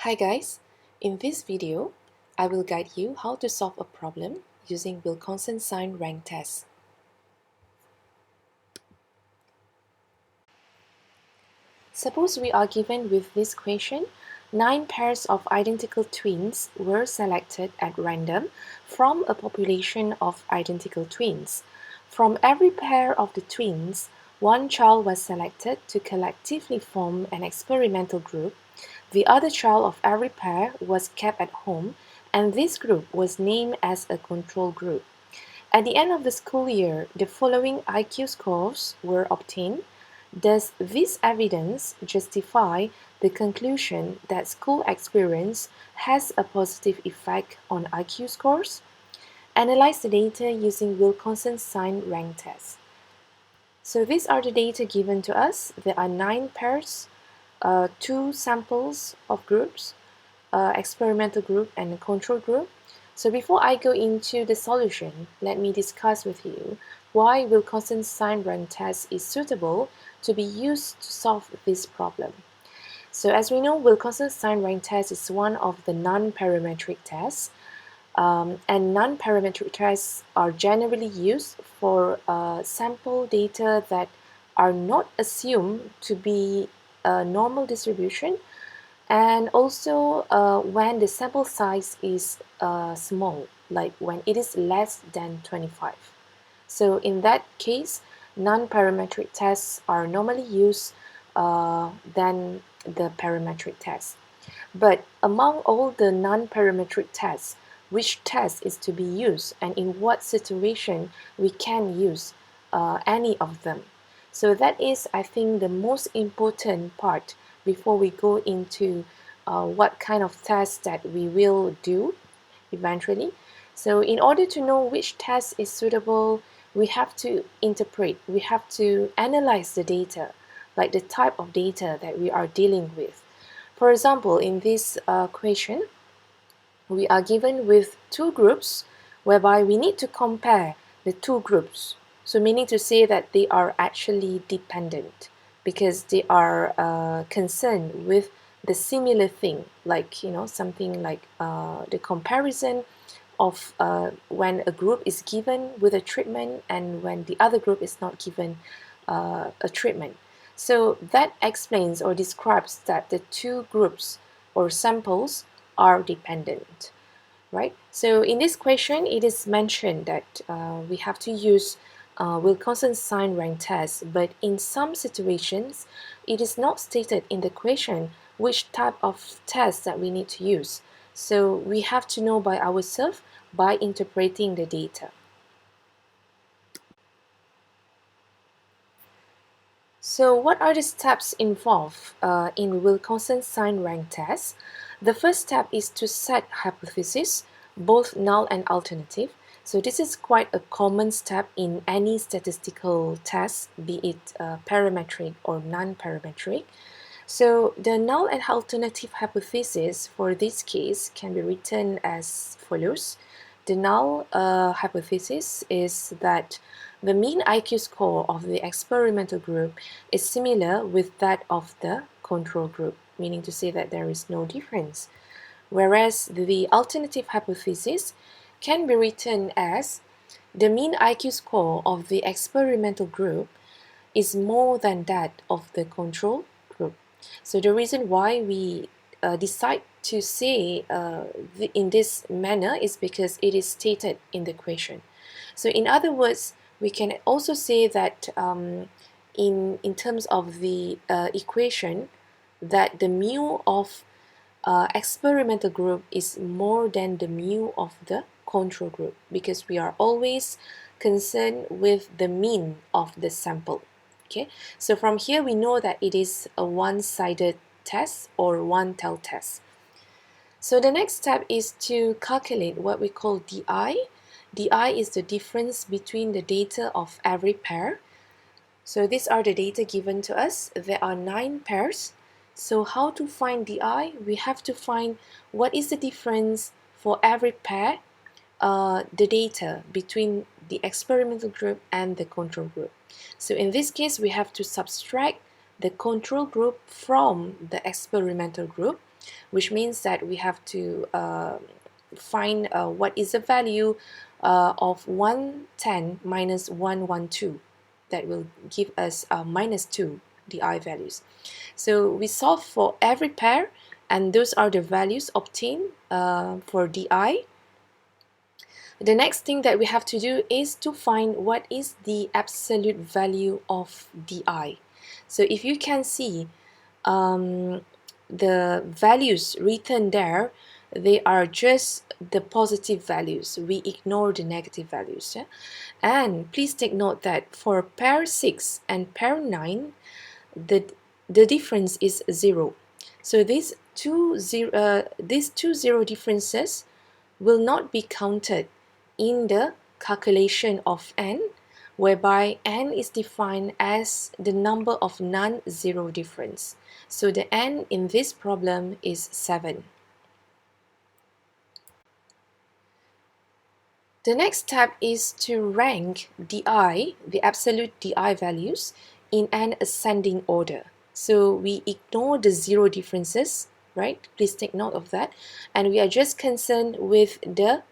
Hi guys, in this video, I will guide you how to solve a problem using Wilcoxon Sign-Ranked Test. Suppose we are given with this question, 9 pairs of identical twins were selected at random from a population of identical twins. From every pair of the twins, one child was selected to collectively form an experimental group. The other child of every pair was kept at home, and this group was named as a control group. At the end of the school year, the following IQ scores were obtained. Does this evidence justify the conclusion that school experience has a positive effect on IQ scores? Analyze the data using Wilcoxon Sign-Ranked Test. So these are the data given to us. There are 9 pairs, 2 samples of groups, experimental group and a control group. So before I go into the solution, let me discuss with you why Wilcoxon Sign-Ranked Test is suitable to be used to solve this problem. So as we know, Wilcoxon Sign-Ranked Test is one of the non-parametric tests, and non-parametric tests are generally used for sample data that are not assumed to be a normal distribution, and also when the sample size is small, like when it is less than 25. So in that case, non-parametric tests are normally used than the parametric tests. But among all the non-parametric tests, which test is to be used and in what situation we can use any of them? So that is, I think, the most important part before we go into what kind of test that we will do eventually. So in order to know which test is suitable, we have to interpret, we have to analyze the data, like the type of data that we are dealing with. For example, in this question, we are given with 2 groups whereby we need to compare the 2 groups. So meaning to say that they are actually dependent because they are concerned with the similar thing, like something like the comparison of when a group is given with a treatment and when the other group is not given a treatment. So that explains or describes that the 2 groups or samples are dependent, right? So in this question, it is mentioned that we have to use Wilcoxon Sign-Ranked Test, but in some situations, it is not stated in the question which type of test that we need to use. So we have to know by ourselves by interpreting the data. So what are the steps involved in Wilcoxon Sign-Ranked Test? The first step is to set hypotheses, both null and alternative. So this is quite a common step in any statistical test, be it parametric or non-parametric. So the null and alternative hypothesis for this case can be written as follows. The null hypothesis is that the mean IQ score of the experimental group is similar with that of the control group, meaning to say that there is no difference. Whereas the alternative hypothesis can be written as the mean IQ score of the experimental group is more than that of the control group. So the reason why we decide to say in this manner is because it is stated in the question. So in other words, we can also say that in terms of the equation, that the mu of experimental group is more than the mu of the control group, because we are always concerned with the mean of the sample. Okay, so from here we know that it is a one-sided test or one-tail test. So the next step is to calculate what we call DI. DI is the difference between the data of every pair. So these are the data given to us. There are 9 pairs. So how to find DI? We have to find what is the difference for every pair, the data between the experimental group and the control group. So in this case, we have to subtract the control group from the experimental group. which means that we have to find what is the value of 110 minus 112. That will give us minus 2 di values. So we solve for every pair, and those are the values obtained for di. The next thing that we have to do is to find what is the absolute value of di. So if you can see the values written there, they are just the positive values. We ignore the negative values. Yeah? And please take note that for pair 6 and pair 9, the difference is 0. So these two zero differences will not be counted in the calculation of n, whereby n is defined as the number of non-zero difference. So the n in this problem is 7. The next step is to rank di, the absolute di values, in an ascending order. So we ignore the zero differences, right? Please take note of that. And we are just concerned with the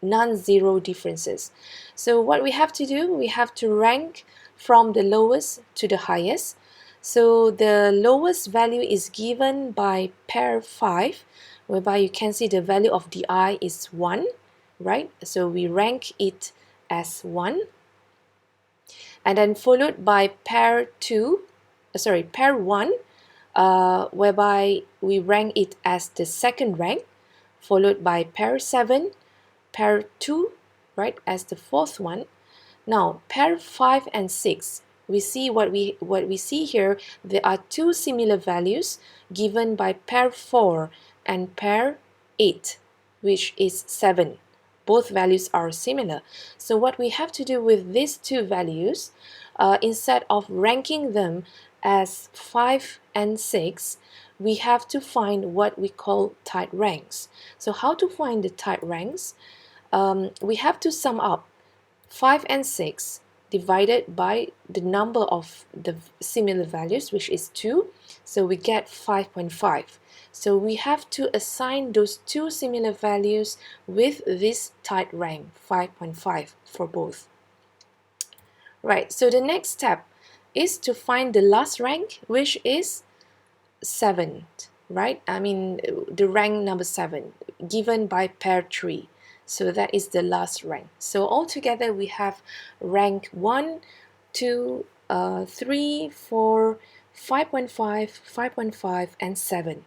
non-zero differences. So what we have to do, we have to rank from the lowest to the highest. So the lowest value is given by pair 5, whereby you can see the value of di is 1, right? So we rank it as 1. And then followed by pair 1, whereby we rank it as the second rank, followed by pair 7, pair 2, right, as the fourth one. Now pair 5 and 6, we see what we see here. There are two similar values given by pair 4 and pair 8, which is 7. Both values are similar. So what we have to do with these two values, instead of ranking them as 5 and 6, we have to find what we call tied ranks. So how to find the tied ranks? We have to sum up 5 and 6 divided by the number of the similar values, which is 2. So we get 5.5. So we have to assign those two similar values with this tied rank, 5.5 for both. Right, so the next step is to find the last rank, which is 7, right? I mean, the rank number 7, given by pair 3. So that is the last rank. So altogether we have rank 1, 2, 3, 4, 5.5, 5.5, and 7.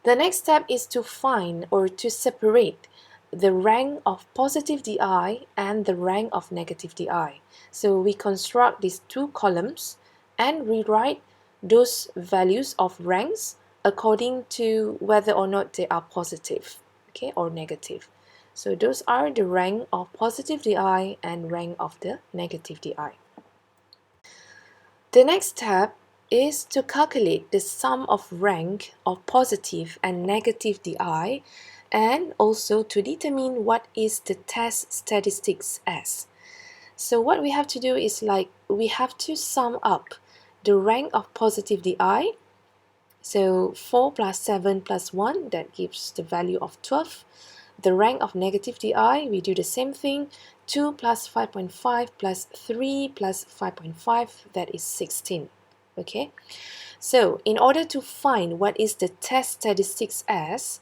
The next step is to find or to separate the rank of positive di and the rank of negative di. So we construct these two columns and rewrite those values of ranks according to whether or not they are positive, okay, or negative. So those are the rank of positive di and rank of the negative di. The next step is to calculate the sum of rank of positive and negative di, and also to determine what is the test statistics as. So what we have to do is we have to sum up the rank of positive di. So 4 plus 7 plus 1, that gives the value of 12. The rank of negative di, we do the same thing. 2 plus 5.5 plus 3 plus 5.5, that is 16. Okay, so in order to find what is the test statistics as,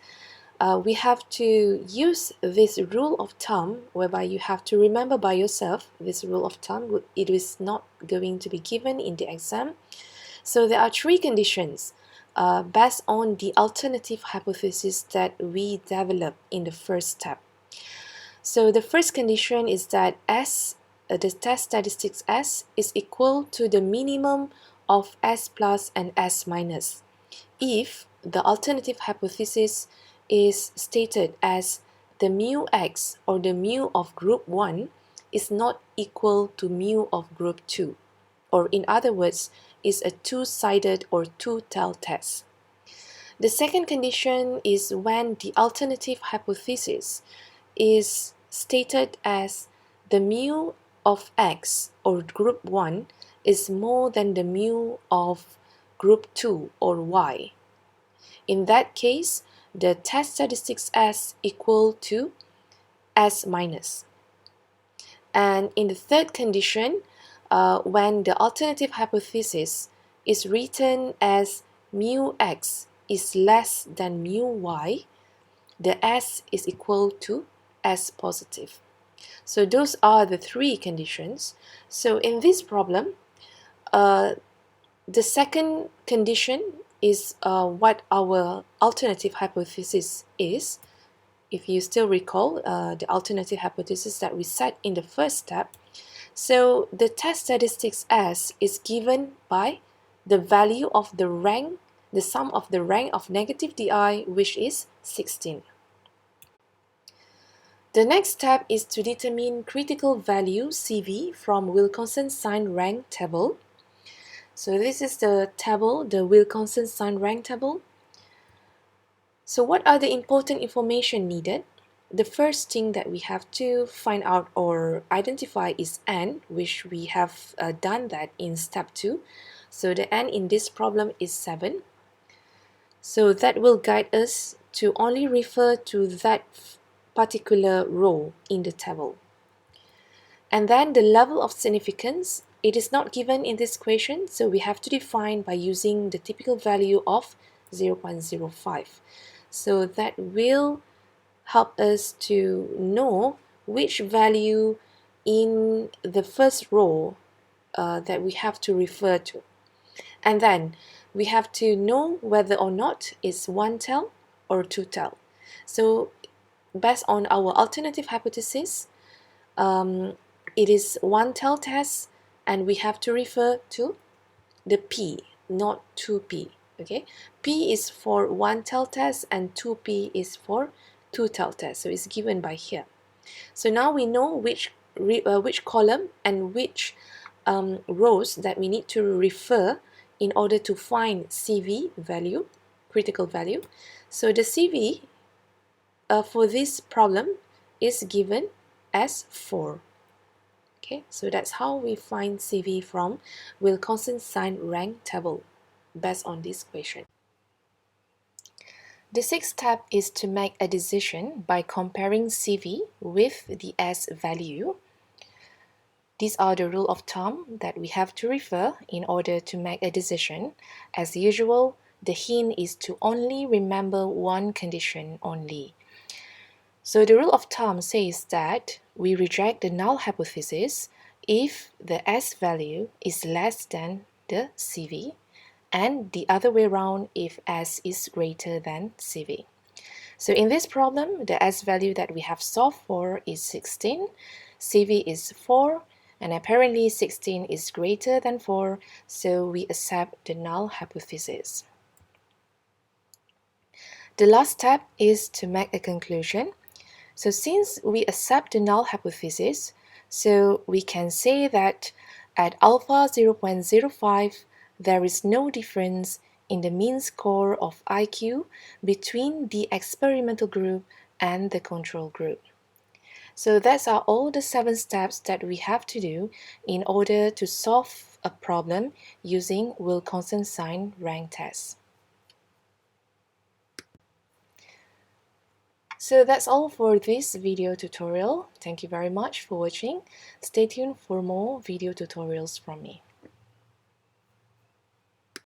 we have to use this rule of thumb, whereby you have to remember by yourself this rule of thumb. It is not going to be given in the exam. So there are three conditions based on the alternative hypothesis that we develop in the first step. So the first condition is that S, the test statistics S, is equal to the minimum of S plus and S minus if the alternative hypothesis is stated as the mu x or the mu of group 1 is not equal to mu of group 2, or in other words, is a two-sided or two-tailed test. The second condition is when the alternative hypothesis is stated as the mu of x or group 1 is more than the mu of group 2 or y. In that case, the test statistics S equal to S minus. And in the third condition, when the alternative hypothesis is written as mu x is less than mu y, the S is equal to S positive. So those are the three conditions. So in this problem, the second condition is what our alternative hypothesis is. If you still recall the alternative hypothesis that we set in the first step. So the test statistics S is given by the value of the rank, the sum of the rank of negative DI, which is 16. The next step is to determine critical value CV from Wilcoxon Sign-Rank table. So this is the table, the Wilcoxon Sign-Rank table. So what are the important information needed? The first thing that we have to find out or identify is n, which we have done that in step 2. So the n in this problem is 7. So that will guide us to only refer to that particular row in the table. And then the level of significance, it is not given in this equation, so we have to define by using the typical value of 0.05. So that will help us to know which value in the first row that we have to refer to. And then we have to know whether or not it's 1 tel or 2 tel. So based on our alternative hypothesis, it is 1 tel test, and we have to refer to the P, not 2P. Okay, P is for 1 tel test and 2P is for 2 tel test. So it's given by here. So now we know which column and which rows that we need to refer in order to find CV value, critical value. So the CV for this problem is given as 4. Okay, so that's how we find CV from Wilcoxon Sign-Rank table based on this equation. The sixth step is to make a decision by comparing CV with the S value. These are the rule of thumb that we have to refer in order to make a decision. As usual, the hint is to only remember one condition only. So the rule of thumb says that we reject the null hypothesis if the S value is less than the CV, and the other way around if S is greater than CV. So in this problem, the S value that we have solved for is 16, CV is 4, and apparently 16 is greater than 4, so we accept the null hypothesis. The last step is to make a conclusion. So since we accept the null hypothesis, so we can say that at alpha 0.05, there is no difference in the mean score of IQ between the experimental group and the control group. So that's all the 7 steps that we have to do in order to solve a problem using Wilcoxon Sign-Rank Test. So that's all for this video tutorial. Thank you very much for watching. Stay tuned for more video tutorials from me.